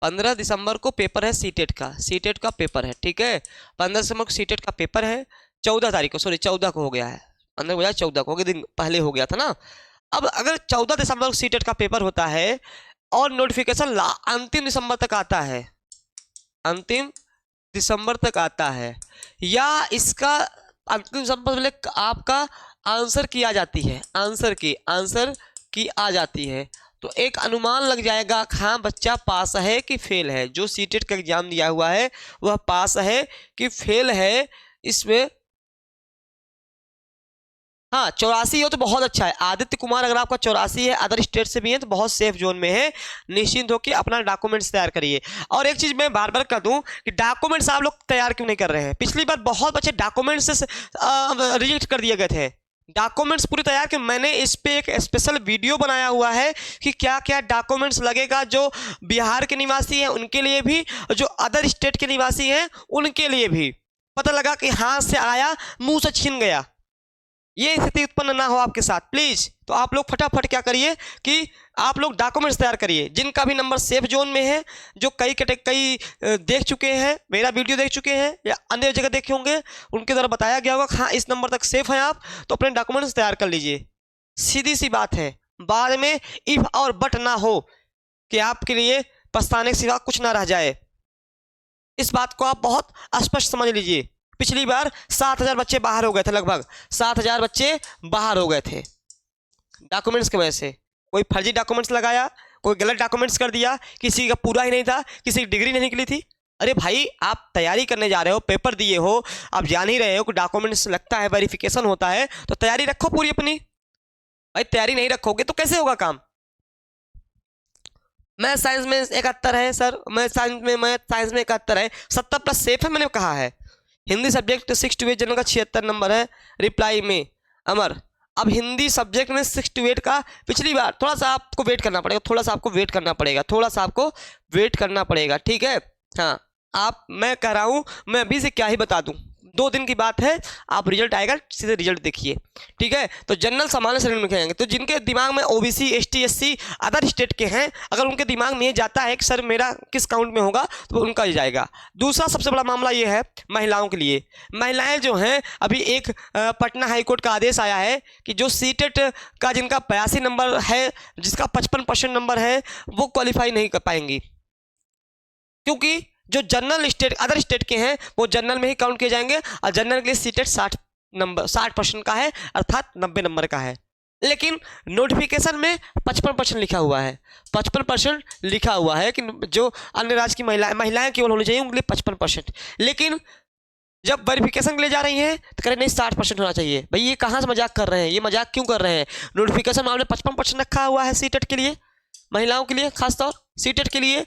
15 दिसंबर को पेपर है सीटेट का, सीटेट का पेपर है। ठीक है, 15 दिसंबर को सीटेट का पेपर है, 14 तारीख को, सॉरी 14 को हो गया है, 15 को 14 को, दिन पहले हो गया था ना। अब अगर 14 दिसंबर को सीटेट का पेपर होता है और नोटिफिकेशन अंतिम दिसंबर तक आता है, अंतिम दिसंबर तक आता है, या इसका अंतिम दिसंबर पहले आपका आंसर की आ जाती है, आंसर की आ जाती है, तो एक अनुमान लग जाएगा, हाँ बच्चा पास है कि फेल है। जो सीटेट का एग्जाम दिया हुआ है वह पास है कि फेल है, इसमें हाँ 84 हो तो बहुत अच्छा है। आदित्य कुमार अगर आपका 84 है, अदर स्टेट से भी है, तो बहुत सेफ जोन में है। निश्चिंत होकर अपना डॉक्यूमेंट्स तैयार करिए। और एक चीज मैं बार बार कर दूं कि डॉक्यूमेंट्स आप लोग तैयार क्यों नहीं कर रहे हैं। पिछली बार बहुत बच्चे डॉक्यूमेंट्स रिजेक्ट कर दिए गए थे। डॉक्यूमेंट्स पूरी तैयार कि मैंने इस पे एक स्पेशल वीडियो बनाया हुआ है कि क्या क्या डॉक्यूमेंट्स लगेगा, जो बिहार के निवासी हैं उनके लिए भी, जो अदर स्टेट के निवासी हैं उनके लिए भी। पता लगा कि हाथ से आया मुंह से छीन गया, ये स्थिति उत्पन्न ना हो आपके साथ प्लीज। तो आप लोग फटाफट क्या करिए कि आप लोग डॉक्यूमेंट्स तैयार करिए। जिनका भी नंबर सेफ जोन में है, जो कई देख चुके हैं, मेरा वीडियो देख चुके हैं या अन्य जगह देखे होंगे, उनके द्वारा बताया गया होगा हाँ इस नंबर तक सेफ है आप, तो अपने डॉक्यूमेंट्स तैयार कर लीजिए। सीधी सी बात है, बाद में इफ और बट ना हो कि आपके लिए पछताने के सिवा कुछ ना रह जाए। इस बात को आप बहुत स्पष्ट समझ लीजिए। पिछली बार 7000 बच्चे बाहर हो गए थे, लगभग 7000 बच्चे बाहर हो गए थे डॉक्यूमेंट्स की वजह से। कोई फर्जी डॉक्यूमेंट्स लगाया, कोई गलत डॉक्यूमेंट्स कर दिया, किसी का पूरा ही नहीं था, किसी की डिग्री नहीं निकली थी। अरे भाई, आप तैयारी करने जा रहे हो, पेपर दिए हो, आप जान ही रहे हो कि डॉक्यूमेंट्स लगता है, वेरिफिकेशन होता है, तो तैयारी रखो पूरी अपनी। भाई तैयारी नहीं रखोगे तो कैसे होगा काम। मैथ साइंस में 71 है सर, मैथ साइंस में 71 है, 70+ सेफ है मैंने कहा है। हिंदी सब्जेक्ट 6 to 8 जनरल का 76 नंबर है, रिप्लाई में अमर। अब हिंदी सब्जेक्ट में 6 to 8 का पिछली बार थोड़ा सा आपको वेट करना पड़ेगा, थोड़ा सा आपको वेट करना पड़ेगा, थोड़ा सा आपको वेट करना पड़ेगा। ठीक है, हाँ मैं कह रहा हूँ, मैं अभी से क्या ही बता दूँ, 2 दिन की बात है, आप रिजल्ट आएगा सीधे रिजल्ट देखिए। ठीक है, तो जनरल सामान्य श्रेणी में लिखेंगे, तो जिनके दिमाग में OBC, ST, SC other state के हैं, अगर उनके दिमाग में ये जाता है कि सर मेरा किस काउंट में होगा, तो उनका ही जाएगा। दूसरा सबसे बड़ा मामला ये है महिलाओं के लिए। महिलाएं जो हैं, अभी एक पटना हाईकोर्ट का आदेश आया है कि जो सीटेट का जिनका 82 नंबर है, जिसका 55% नंबर है, वो क्वालिफाई नहीं कर पाएंगी, क्योंकि जो जनरल स्टेट अदर स्टेट के हैं वो जनरल में ही काउंट किए जाएंगे, और जनरल के लिए सीटेट 60% का है, अर्थात 90 नंबर का है। लेकिन नोटिफिकेशन में 55% लिखा हुआ है, 55% लिखा हुआ है कि जो अन्य राज्य की महिलाएं केवल होनी चाहिए, उनके लिए 55%। लेकिन जब वेरिफिकेशन के लिए जा रही हैं तो कह रहे नहीं 60% होना चाहिए। भाई ये कहाँ से मजाक कर रहे हैं, ये मजाक क्यों कर रहे हैं। नोटिफिकेशन मामले 55% रखा हुआ है सीटेट के लिए, महिलाओं के लिए खासतौर सीटेट के लिए।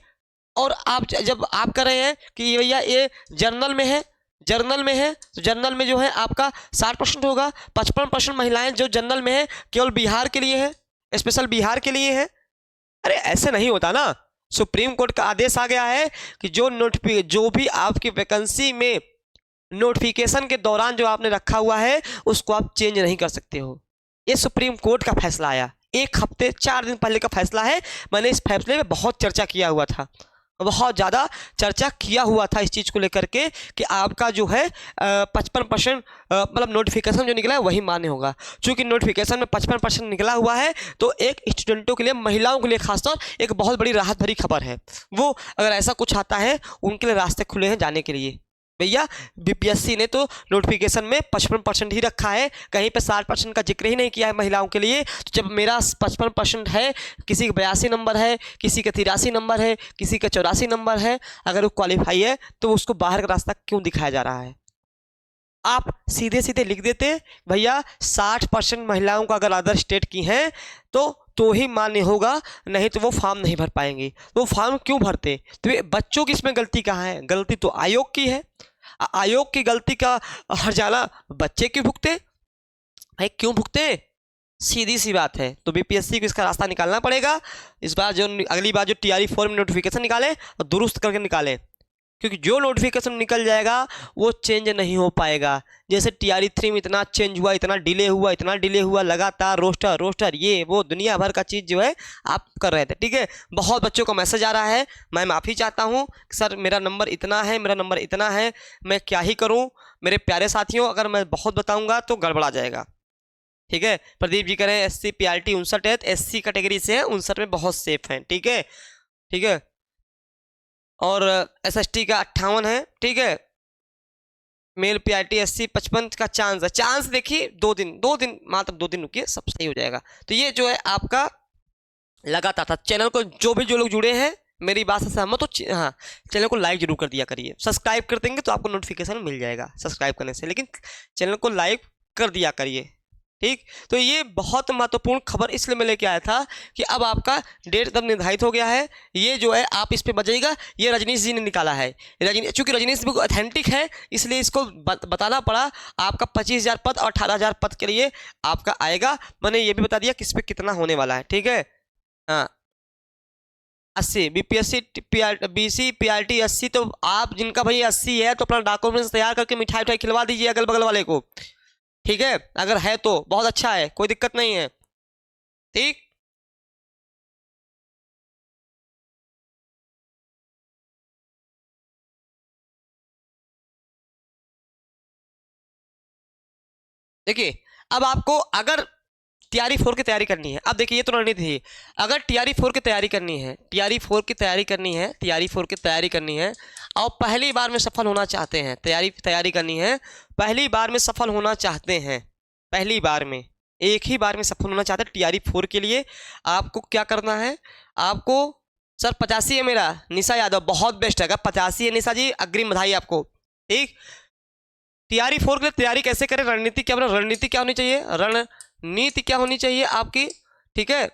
और आप जब आप कर रहे हैं कि भैया ये जर्नल में है, जर्नल में है, तो जर्नल में जो है आपका 60% होगा। 55% महिलाएं जो जर्नल में है केवल बिहार के लिए है, स्पेशल बिहार के लिए है। अरे ऐसे नहीं होता ना। सुप्रीम कोर्ट का आदेश आ गया है कि जो भी आपकी वैकेंसी में नोटिफिकेशन के दौरान जो आपने रखा हुआ है उसको आप चेंज नहीं कर सकते हो। ये सुप्रीम कोर्ट का फैसला आया, 1 हफ्ते 4 दिन पहले का फैसला है। मैंने इस फैसले में बहुत चर्चा किया हुआ था, बहुत ज़्यादा चर्चा किया हुआ था इस चीज़ को लेकर के कि आपका जो है 55% मतलब नोटिफिकेशन जो निकला है वही मान्य होगा। चूँकि नोटिफिकेशन में 55% निकला हुआ है तो एक स्टूडेंटों के लिए, महिलाओं के लिए खासतौर एक बहुत बड़ी राहत भरी खबर है। वो अगर ऐसा कुछ आता है उनके लिए रास्ते खुले हैं जाने के लिए। भैया बीपीएससी ने तो नोटिफिकेशन में 55% ही रखा है, कहीं पे 60% का जिक्र ही नहीं किया है महिलाओं के लिए। तो जब मेरा 55% है, किसी का 82 नंबर है, किसी का 83 नंबर है, किसी का 84 नंबर है, अगर वो क्वालिफाई है तो उसको बाहर का रास्ता क्यों दिखाया जा रहा है? आप सीधे सीधे लिख देते भैया 60% महिलाओं का अगर अदर स्टेट की हैं तो ही मान्य होगा, नहीं तो वो फॉर्म नहीं भर पाएंगे। तो वो फॉर्म क्यों भरते? तो ये बच्चों की इसमें गलती कहाँ है? गलती तो आयोग की है। आयोग की गलती का हर्जाना बच्चे क्यों भुगते? भाई क्यों भुगते? सीधी सी बात है। तो बीपीएससी को इसका रास्ता निकालना पड़ेगा। इस बार जो अगली बार जो टीआरई 4 में नोटिफिकेशन निकाले और दुरुस्त करके निकाले, क्योंकि जो नोटिफिकेशन निकल जाएगा वो चेंज नहीं हो पाएगा। जैसे टीआरई 3 में इतना चेंज हुआ, इतना डिले हुआ, इतना डिले हुआ, लगातार रोस्टर ये वो दुनिया भर का चीज़ जो है आप कर रहे थे। ठीक है, बहुत बच्चों का मैसेज आ रहा है, मैं माफ़ी चाहता हूँ सर, मेरा नंबर इतना है, मेरा नंबर इतना है, मैं क्या ही करूँ? मेरे प्यारे साथियों, अगर मैं बहुत बताऊँगा तो गड़बड़ा जाएगा। ठीक है, प्रदीप जी कह रहे हैं SC PRT 59 है, SC कैटेगरी से है, 59 में बहुत सेफ हैं। ठीक है, ठीक है, और SST का 58 है। ठीक है, मेल PRT SC 55 का चांस है। चांस देखिए 2 दिन मात्र 2 दिन रुकिए, सब सही हो जाएगा। तो ये जो है आपका लगातार था। चैनल को जो लोग जुड़े हैं मेरी बात से सहमत हो, हाँ, चैनल को लाइक जरूर कर दिया करिए। सब्सक्राइब कर देंगे तो आपको नोटिफिकेशन मिल जाएगा सब्सक्राइब करने से, लेकिन चैनल को लाइक कर दिया करिए। ठीक, तो ये बहुत महत्वपूर्ण खबर इसलिए मैं लेके आया था कि अब आपका डेट तब निर्धारित हो गया है। ये जो है आप इस पे बजाइएगा, ये रजनीश जी ने निकाला है। चूंकि रजनीश भी ऑथेंटिक है इसलिए इसको बताना पड़ा। आपका 25,000 पद और 18,000 पद के लिए आपका आएगा। मैंने ये भी बता दिया किस पे कितना होने वाला है। ठीक है, हाँ, 80 बीपीएससी BC PRT 80। तो आप जिनका भाई 80 है तो अपना डॉक्यूमेंट्स तैयार करके मिठाई उठाई खिलवा दीजिए अगल बगल वाले को। ठीक है, अगर है तो बहुत अच्छा है, कोई दिक्कत नहीं है। ठीक, देखिए अब आपको अगर टीआरई 4 की तैयारी करनी है, अब देखिए ये तो रणनीति थी। अगर टीआरई 4 की तैयारी करनी है, टीआरई 4 की तैयारी करनी है, टीआरई 4 की तैयारी करनी है और पहली बार में सफल होना चाहते हैं, तैयारी करनी है, पहली बार में सफल होना चाहते हैं, पहली बार में एक ही बार में सफल होना चाहते हैं टीआरई 4 के लिए आपको क्या करना है? आपको सर 85 है मेरा, निशा यादव, बहुत बेस्ट है। अगर 85 है निशा जी, अग्रिम बधाई आपको। ठीक, टीआरई 4 के लिए तैयारी कैसे करें? रणनीति क्या, रणनीति क्या होनी चाहिए? रणनीति क्या होनी चाहिए आपकी? ठीक है,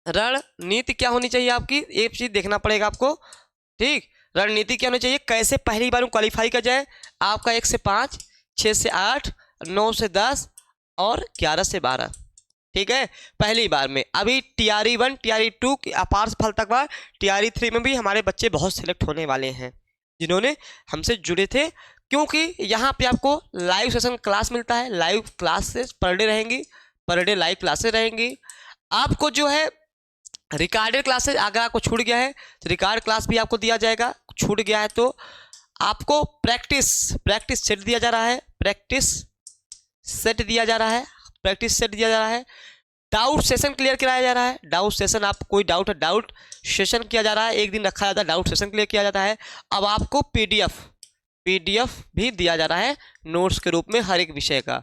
रणनीति क्या होनी चाहिए आपकी? एक चीज देखना पड़ेगा आपको। ठीक, रणनीति क्या होनी चाहिए? कैसे पहली बार में क्वालिफाई कर जाए? आपका 1 से 5, 6 से 8, 9 से 10 और 11 से 12। ठीक है, पहली बार में। अभी टीआरई 1 टीआरई 2 की अपार सफलता के बाद टीआरई 3 में भी हमारे बच्चे बहुत सिलेक्ट होने वाले हैं जिन्होंने हमसे जुड़े थे, क्योंकि यहाँ पे आपको लाइव सेशन क्लास मिलता है। लाइव क्लासेस पर डे रहेंगी, पर डे लाइव क्लासेस रहेंगी। आपको जो है रिकॉर्डेड क्लासेस अगर आपको छूट गया है तो रिकॉर्ड क्लास भी आपको दिया जाएगा। छूट गया है तो आपको प्रैक्टिस सेट दिया जा रहा है, प्रैक्टिस सेट दिया जा रहा है, प्रैक्टिस सेट दिया जा रहा है। डाउट सेशन क्लियर कराया जा रहा है। डाउट सेशन, आप कोई डाउट है, डाउट सेशन किया जा रहा है, एक दिन रखा जाता है, डाउट सेशन क्लियर किया जाता है। अब आपको पीडीएफ भी दिया जा रहा है नोट्स के रूप में हर एक विषय का।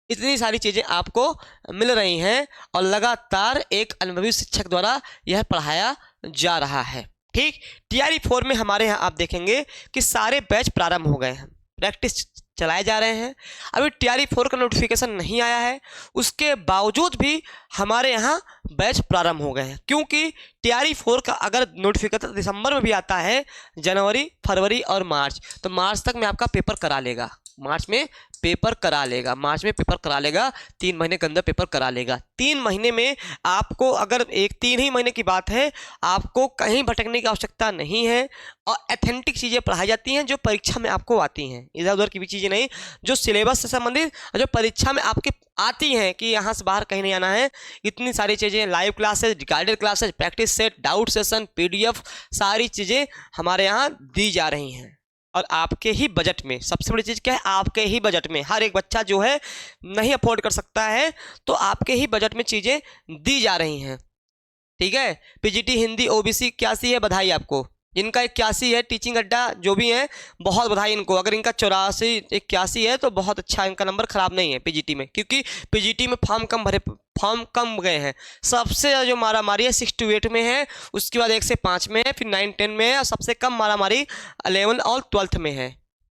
इतनी सारी चीज़ें आपको मिल रही हैं और लगातार एक अनुभवी शिक्षक द्वारा यह पढ़ाया जा रहा है। ठीक, टीआरई 4 में हमारे यहाँ आप देखेंगे कि सारे बैच प्रारंभ हो गए हैं, प्रैक्टिस चलाए जा रहे हैं। अभी टीआरई 4 का नोटिफिकेशन नहीं आया है, उसके बावजूद भी हमारे यहाँ बैच प्रारंभ हो गए हैं। क्योंकि टीआरई 4 का अगर नोटिफिकेशन दिसंबर में भी आता है, जनवरी, फरवरी और मार्च, तो मार्च तक में आपका पेपर करा लेगा। मार्च में पेपर करा लेगा, मार्च में पेपर करा लेगा, 3 महीने के अंदर पेपर करा लेगा। 3 महीने में आपको, अगर 3 ही महीने की बात है, आपको कहीं भटकने की आवश्यकता नहीं है और ऑथेंटिक चीज़ें पढ़ाई जाती हैं जो परीक्षा में आपको आती हैं, इधर उधर की भी चीज़ें नहीं, जो सिलेबस से संबंधित जो परीक्षा में आपके आती हैं कि यहाँ से बाहर कहीं नहीं आना है। इतनी सारी चीज़ें, live classes, recorded classes, practice set, doubt session, PDF, सारी चीज़ें हमारे यहाँ दी जा रही हैं और आपके ही बजट में। सबसे बड़ी चीज़ क्या है, आपके ही बजट में। हर एक बच्चा जो है नहीं अफोर्ड कर सकता है, तो आपके ही बजट में चीज़ें दी जा रही हैं, ठीक है। PGT हिंदी OBC 81 है, बधाई आपको। जिनका 81 है, टीचिंग अड्डा जो भी है, बहुत बधाई इनको। अगर इनका 84 81 है तो बहुत अच्छा, इनका नंबर खराब नहीं है PGT में, क्योंकि PGT में फॉर्म कम गए हैं। सबसे जो मारा मारी है 6 to 8 में है, उसके बाद 1 से 5 में है, फिर 9 10 में है, और सबसे कम मारा मारी 11 और 12th में है,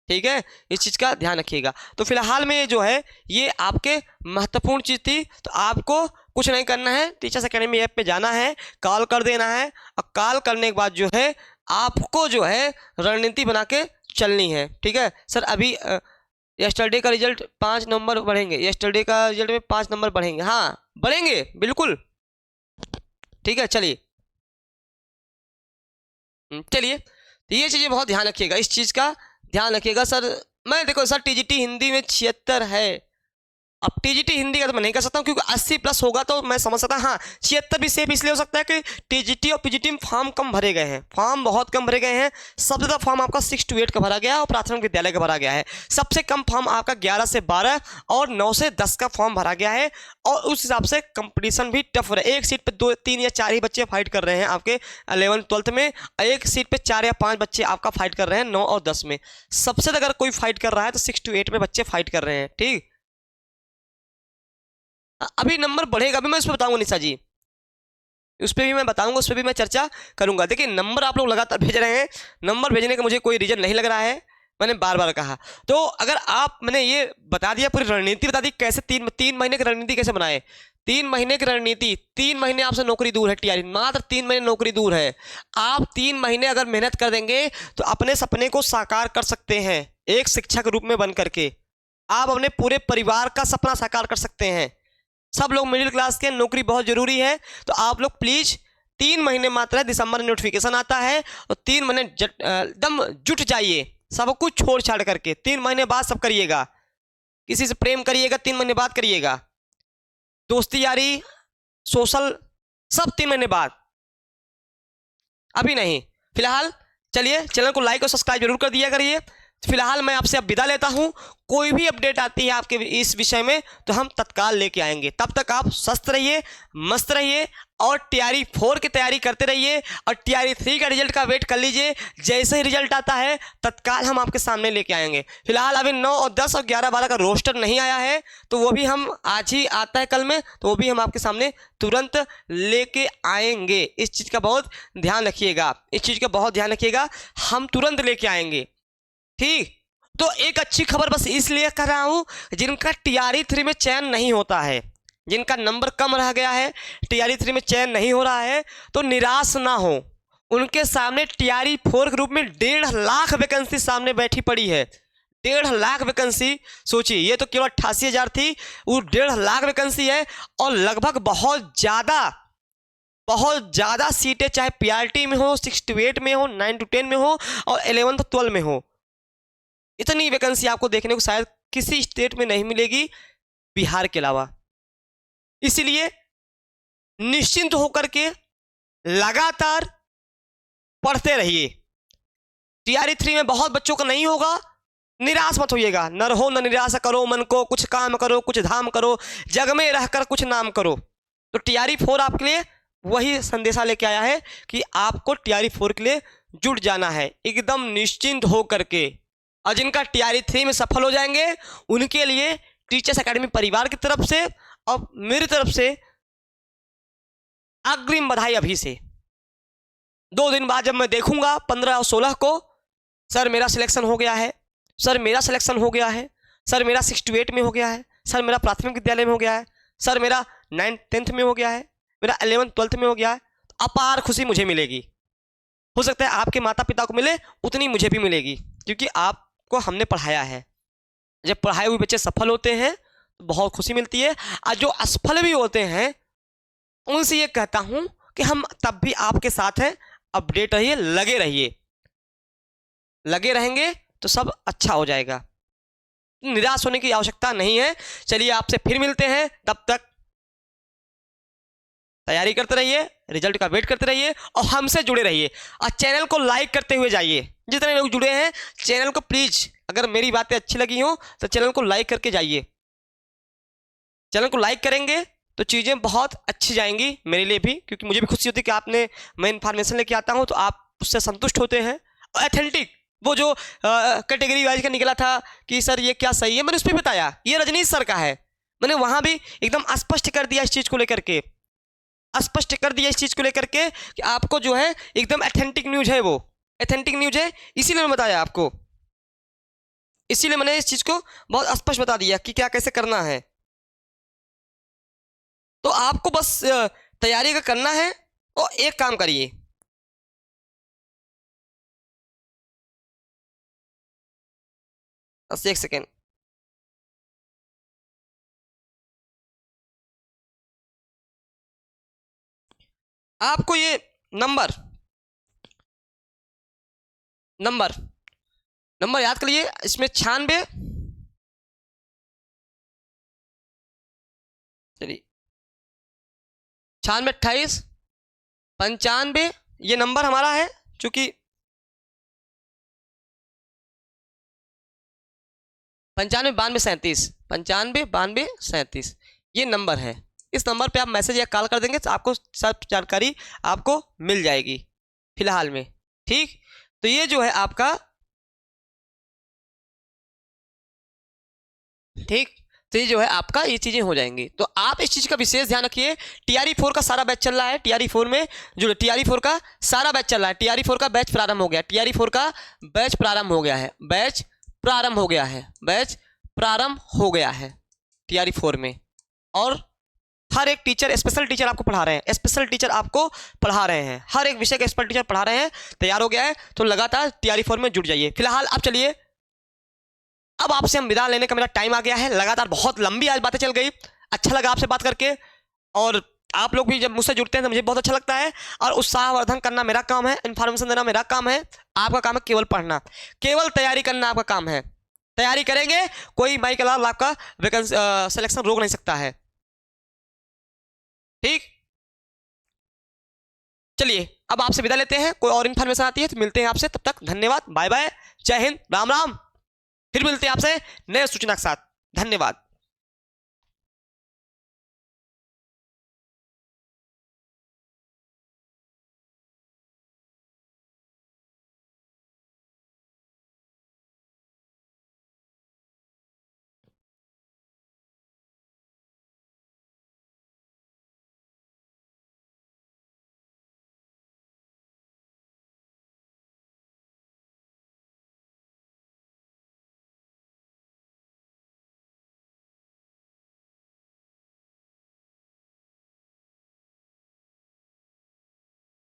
ठीक है। इस चीज़ का ध्यान रखिएगा। तो फिलहाल में जो है ये आपके महत्वपूर्ण चीज़ थी। तो आपको कुछ नहीं करना है, टीचर्स अकेडमी ऐप पे जाना है, कॉल कर देना है, और कॉल करने के बाद जो है आपको जो है रणनीति बना के चलनी है, ठीक है। सर अभी यस्टरडे का रिजल्ट 5 नंबर बढ़ेंगे, यस्टरडे का रिजल्ट में 5 नंबर बढ़ेंगे, हाँ बढ़ेंगे बिल्कुल, ठीक है। चलिए चलिए, तो ये चीज़ें बहुत ध्यान रखिएगा, इस चीज़ का ध्यान रखिएगा। सर मैं देखो सर TGT हिंदी में 76 है, अब TGT हिंदी का तो मैं नहीं कर सकता हूँ, क्योंकि 80 प्लस होगा तो मैं समझ सकता हूँ। हाँ 76 भी सेफ इसलिए हो सकता है कि TGT और PGT में फॉर्म कम भरे गए हैं, फॉर्म बहुत कम भरे गए हैं। सबसे ज़्यादा फॉर्म आपका 6 to 8 का भरा गया है और प्राथमिक विद्यालय का भरा गया है। सबसे कम फॉर्म आपका 11 से 12 और 9 से 10 का फॉर्म भरा गया है, और उस हिसाब से कंपटीशन भी टफ हो रहा है। एक सीट पर 2 3 या 4 ही बच्चे फाइट कर रहे हैं आपके 11 12th में, एक सीट पर 4 या 5 बच्चे आपका फाइट कर रहे हैं 9 और 10 में। सबसे अगर कोई फाइट कर रहा है तो 6 to 8 में बच्चे फाइट कर रहे हैं, ठीक। अभी नंबर बढ़ेगा, अभी मैं उस पर बताऊंगा निशा जी, उस पर भी मैं बताऊंगा, उस पर भी मैं चर्चा करूंगा। देखिए नंबर आप लोग लगातार भेज रहे हैं, नंबर भेजने का मुझे कोई रीजन नहीं लग रहा है, मैंने बार बार कहा। तो अगर आप, मैंने ये बता दिया, पूरी रणनीति बता दी कैसे 3 महीने की रणनीति कैसे बनाए। 3 महीने की रणनीति, 3 महीने आपसे नौकरी दूर है, TRE मात्र 3 महीने नौकरी दूर है। आप 3 महीने अगर मेहनत कर देंगे तो अपने सपने को साकार कर सकते हैं, एक शिक्षक रूप में बन करके आप अपने पूरे परिवार का सपना साकार कर सकते हैं। सब लोग मिडिल क्लास के, नौकरी बहुत जरूरी है, तो आप लोग प्लीज 3 महीने मात्र है, दिसंबर में नोटिफिकेशन आता है, और 3 महीने एकदम जुट जाइए, सब कुछ छोड़ छाड़ करके 3 महीने बाद सब करिएगा। किसी से प्रेम करिएगा 3 महीने बाद करिएगा, दोस्ती यारी सोशल सब 3 महीने बाद, अभी नहीं। फिलहाल चलिए चैनल को लाइक और सब्सक्राइब जरूर कर दिया करिए। फिलहाल मैं आपसे अब विदा लेता हूं, कोई भी अपडेट आती है आपके इस विषय में तो हम तत्काल लेके आएंगे। तब तक आप स्वस्थ रहिए, मस्त रहिए, और TRE 4 की तैयारी करते रहिए, और TRE 3 का रिजल्ट का वेट कर लीजिए। जैसे ही रिजल्ट आता है तत्काल हम आपके सामने लेके आएंगे। फिलहाल अभी 9 और 10 और 11 12 का रोस्टर नहीं आया है, तो वो भी हम आज ही आता है कल में, तो वो भी हम आपके सामने तुरंत लेके आएंगे। इस चीज़ का बहुत ध्यान रखिएगा, इस चीज़ का बहुत ध्यान रखिएगा, हम तुरंत लेके आएंगे, ठीक। तो एक अच्छी खबर बस इसलिए कर रहा हूं, जिनका TRE 3 में चयन नहीं होता है, जिनका नंबर कम रह गया है, TRE 3 में चयन नहीं हो रहा है, तो निराश ना हो। उनके सामने TRE 4 के रूप में 1.5 लाख वैकेंसी सामने बैठी पड़ी है। 1.5 लाख वैकेंसी, सोचिए, ये तो केवल 88,000 थी, वो 1.5 लाख वैकेंसी है, और लगभग बहुत ज़्यादा सीटें, चाहे PRT में हो, 6 to 8 में हो, 9 to 10 में हो, और 11 to 12 में हो। इतनी वैकेंसी आपको देखने को शायद किसी स्टेट में नहीं मिलेगी बिहार के अलावा। इसलिए निश्चिंत होकर के लगातार पढ़ते रहिए। TRE 3 में बहुत बच्चों का नहीं होगा, निराश मत होइएगा। न रहो न निराशा करो मन को, कुछ काम करो, कुछ धाम करो, जग में रहकर कुछ नाम करो। तो TRE 4 आपके लिए वही संदेशा लेके आया है कि आपको TRE 4 के लिए जुट जाना है, एकदम निश्चिंत हो करके। और जिनका TRE 3 में सफल हो जाएंगे उनके लिए टीचर्स एकेडमी परिवार की तरफ से और मेरी तरफ से अग्रिम बधाई अभी से। 2 दिन बाद जब मैं देखूंगा 15 और 16 को, सर मेरा सिलेक्शन हो गया है, सर मेरा सिलेक्शन हो गया है, सर मेरा 6 to 8 में हो गया है, सर मेरा प्राथमिक विद्यालय में हो गया है, सर मेरा 9th 10th में हो गया है, मेरा 11th 12th में हो गया है, तो अपार खुशी मुझे मिलेगी। हो सकता है आपके माता पिता को मिले, उतनी मुझे भी मिलेगी, क्योंकि आपको हमने पढ़ाया है। जब पढ़ाए हुए बच्चे सफल होते हैं तो बहुत खुशी मिलती है, और जो असफल भी होते हैं उनसे ये कहता हूं कि हम तब भी आपके साथ हैं, अपडेट रहिए, लगे रहिए, लगे रहेंगे तो सब अच्छा हो जाएगा, निराश होने की आवश्यकता नहीं है। चलिए आपसे फिर मिलते हैं, तब तक तैयारी करते रहिए, रिजल्ट का वेट करते रहिए और हमसे जुड़े रहिए, और चैनल को लाइक करते हुए जाइए। जितने लोग जुड़े हैं चैनल को प्लीज, अगर मेरी बातें अच्छी लगी हो तो चैनल को लाइक करके जाइए। चैनल को लाइक करेंगे तो चीज़ें बहुत अच्छी जाएंगी मेरे लिए भी, क्योंकि मुझे भी खुशी होती है कि आपने, मैं इन्फॉर्मेशन लेके आता हूँ तो आप उससे संतुष्ट होते हैं। और ऑथेंटिक वो जो कैटेगरी वाइज का निकला था कि सर ये क्या सही है, मैंने उस पर बताया ये रजनीश सर का है, मैंने वहाँ भी एकदम स्पष्ट कर दिया इस चीज़ को लेकर के, स्पष्ट कर दिया इस चीज़ को लेकर के कि आपको जो है एकदम ऑथेंटिक न्यूज है, वो ऑथेंटिक न्यूज है, इसीलिए मैंने बताया आपको, इसीलिए मैंने इस चीज़ को बहुत स्पष्ट बता दिया कि क्या कैसे करना है। तो आपको बस तैयारी का करना है, और एक काम करिए, बस एक सेकेंड, आपको ये नंबर नंबर नंबर याद कर लिए, इसमें 96, चलिए 96 28 95, ये नंबर हमारा है, चूंकि 95 92 37, 95 92 37 ये नंबर है। इस नंबर पे आप मैसेज या कॉल कर देंगे तो आपको सब जानकारी आपको मिल जाएगी फिलहाल में, ठीक। तो ये जो है आपका, ठीक, तो ये जो है आपका, ये चीज़ें हो जाएंगी। तो आप इस चीज़ का विशेष ध्यान रखिए। TRE4 का सारा बैच चल रहा है, TRE4 में जो TRE4 का सारा बैच चल रहा है, TRE4 का बैच प्रारंभ हो गया, TRE4 का बैच प्रारंभ हो गया है, बैच प्रारंभ हो गया है, बैच प्रारंभ हो गया है TRE4 में। और हर एक टीचर, स्पेशल टीचर आपको पढ़ा रहे हैं, स्पेशल टीचर आपको पढ़ा रहे हैं, हर एक विषय के स्पेशल टीचर पढ़ा रहे हैं, तैयार हो गया है तो लगातार TRE4 में जुड़ जाइए। फिलहाल आप चलिए, अब आपसे हम विदा लेने का मेरा टाइम आ गया है, लगातार बहुत लंबी आज बातें चल गई, अच्छा लगा आपसे बात करके, और आप लोग भी जब मुझसे जुड़ते हैं तो मुझे बहुत अच्छा लगता है, और उत्साहवर्धन करना मेरा काम है, इन्फॉर्मेशन देना मेरा काम है, आपका काम है केवल पढ़ना, केवल तैयारी करना आपका काम है। तैयारी करेंगे, कोई माई के अलावा आपका वैकेंसी सिलेक्शन रोक नहीं सकता है, ठीक। चलिए अब आपसे विदा लेते हैं, कोई और इन्फॉर्मेशन आती है तो मिलते हैं आपसे, तब तक धन्यवाद, बाय बाय, जय हिंद, राम राम। फिर मिलते हैं आपसे नए सूचना के साथ, धन्यवाद।